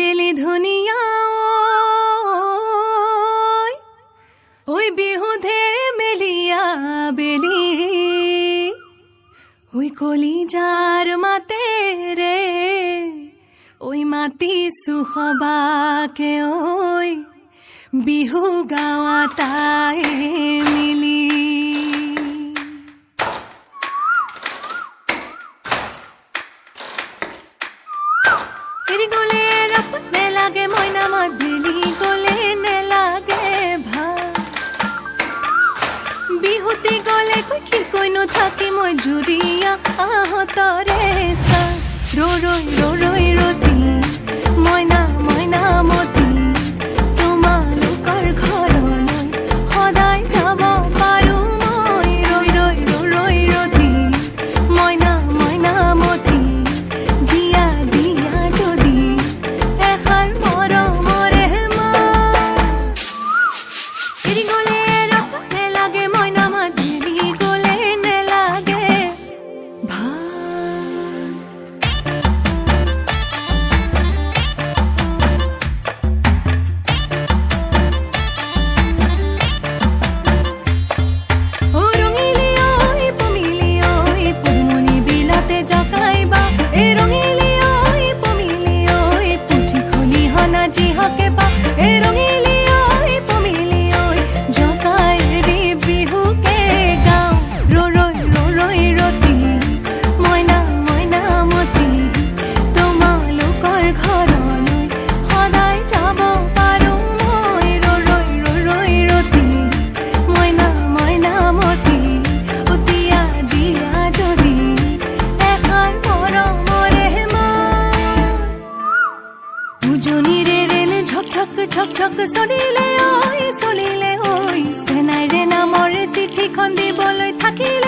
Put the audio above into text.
গেলি ধুনীয়া ঐ বিহুধে মেলিয়া বেলি ঐ কলিজাৰ মাতে ৰে ঐ মাতিছো সবাকে ঐ বিহু গাৱা তাই মিলি এৰি গলে ৰাপত নেলাগে মইনা মাদিলি গলে নেলাগে ভাল বিহুতি গলে কি কইনো থাকি মই জুৰিয়া আহতৰে চা ৰৈ ৰতি মইনা মইনা মতি তোমালোকৰ ঘৰলৈ সদায় যাব পাৰো মই ৰৈ ৰতি মইনা মইনা মতি দিয়া দিয়া যদি এষাৰ মৰমৰে মা এৰি গলে ৰাপত নেলাগে মইনা মাদিলি গলে নেলাগে ভাল ঝক চলিলে ঐ চেনাইৰে নামৰে চিঠিখন দিবলৈ থাকিলে